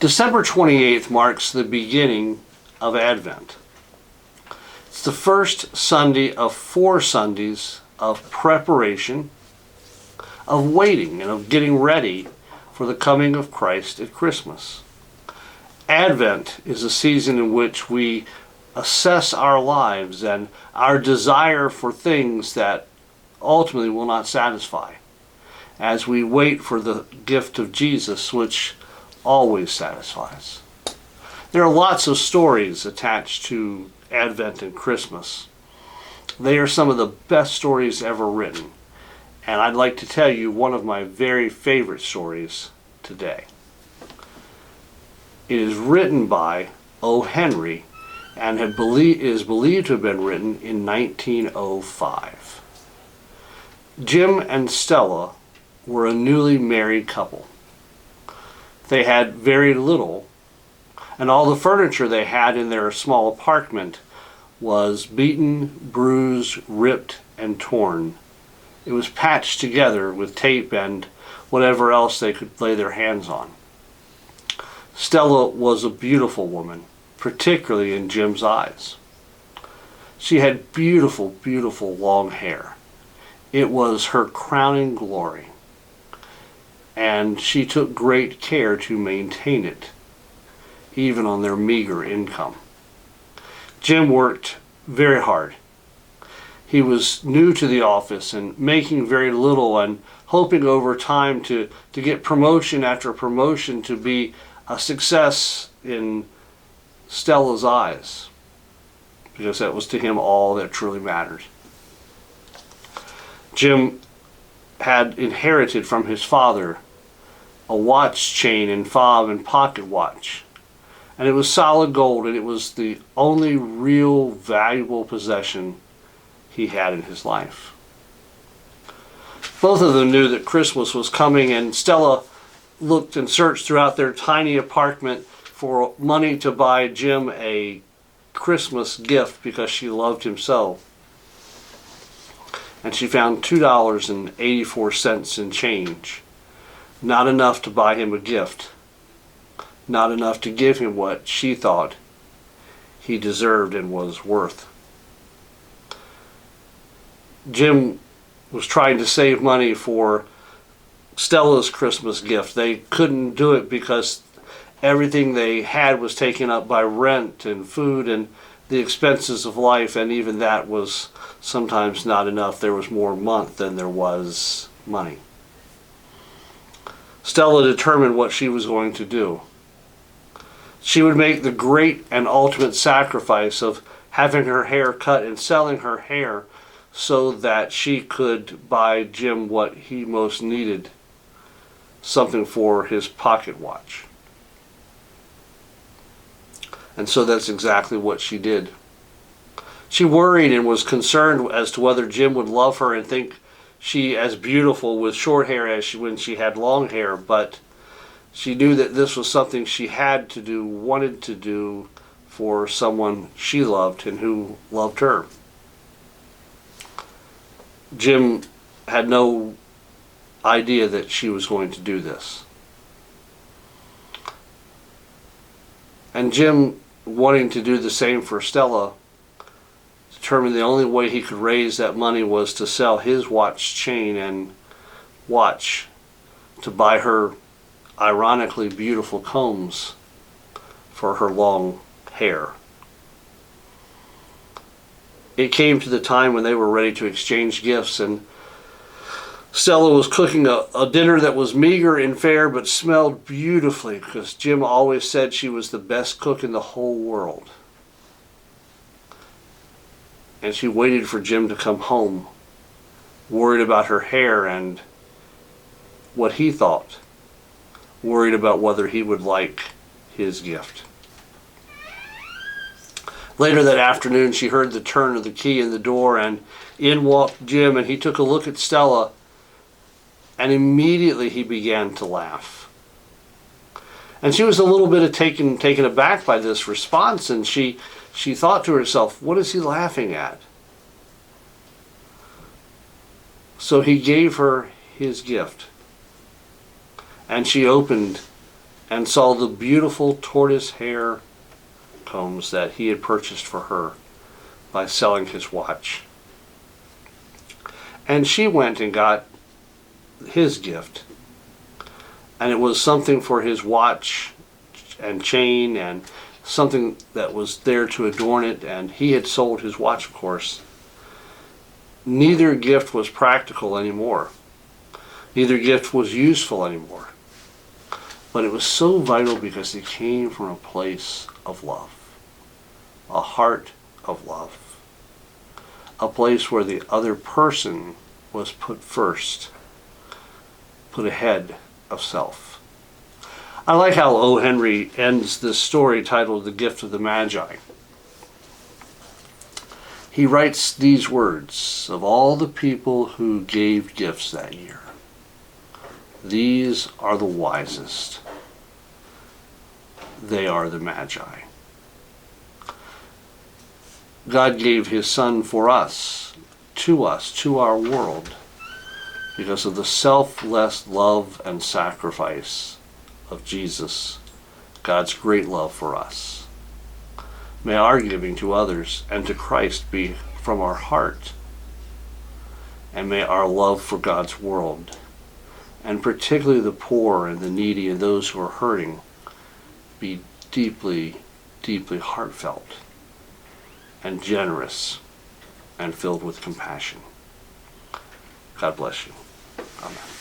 December 28th marks the beginning of Advent. It's the first Sunday of 4 Sundays of preparation, of waiting, and of getting ready for the coming of Christ at Christmas. Advent is a season in which we assess our lives and our desire for things that ultimately will not satisfy, as we wait for the gift of Jesus, which always satisfies. There are lots of stories attached to Advent and Christmas. They are some of the best stories ever written, and I'd like to tell you one of my very favorite stories today. It is written by O. Henry and is believed to have been written in 1905. Jim and Stella were a newly married couple. They had very little, and all the furniture they had in their small apartment was beaten, bruised, ripped, and torn. It was patched together with tape and whatever else they could lay their hands on. Stella was a beautiful woman, particularly in Jim's eyes. She had beautiful, beautiful long hair. It was her crowning glory, and she took great care to maintain it, even on their meager income. Jim worked very hard. He was new to the office and making very little and hoping over time to get promotion after promotion to be a success in Stella's eyes, because that was to him all that truly mattered. Jim had inherited from his father a watch chain and fob and pocket watch, and it was solid gold, and it was the only real valuable possession he had in his life. Both of them knew that Christmas was coming, and Stella looked and searched throughout their tiny apartment for money to buy Jim a Christmas gift because she loved him so. And she found $2.84 in change. Not enough to buy him a gift. Not enough to give him what she thought he deserved and was worth. Jim was trying to save money for Stella's Christmas gift. They couldn't do it because everything they had was taken up by rent and food and the expenses of life, and even that was sometimes not enough. There was more month than there was money. Stella determined what she was going to do. She would make the great and ultimate sacrifice of having her hair cut and selling her hair so that she could buy Jim what he most needed, something for his pocket watch. And so that's exactly what she did. She worried and was concerned as to whether Jim would love her and think she as beautiful with short hair as when she had long hair, but she knew that this was something she had to do, wanted to do for someone she loved and who loved her. Jim had no idea that she was going to do this. And Jim, wanting to do the same for Stella, determined the only way he could raise that money was to sell his watch chain and watch to buy her ironically beautiful combs for her long hair. It came to the time when they were ready to exchange gifts, and Stella was cooking a dinner that was meager and fare but smelled beautifully, because Jim always said she was the best cook in the whole world. And she waited for Jim to come home, worried about her hair and what he thought, worried about whether he would like his gift. Later that afternoon, she heard the turn of the key in the door, and in walked Jim, and he took a look at Stella, and immediately he began to laugh. And she was a little bit taken aback by this response, and she thought to herself, what is he laughing at? So he gave her his gift, and she opened and saw the beautiful tortoise hair combs that he had purchased for her by selling his watch. And she went and got his gift, and it was something for his watch and chain and something that was there to adorn it, and he had sold his watch, of course. Neither gift was practical anymore. Neither gift was useful anymore. But it was so vital because it came from a place of love, a heart of love, a place where the other person was put first, put ahead of self. I like how O. Henry ends this story titled The Gift of the Magi. He writes these words: of all the people who gave gifts that year, these are the wisest. They are the Magi. God gave his Son for us, to our world, because of the selfless love and sacrifice of Jesus, God's great love for us. May our giving to others and to Christ be from our heart, and may our love for God's world, and particularly the poor and the needy and those who are hurting, be deeply, deeply heartfelt and generous and filled with compassion. God bless you. Amen.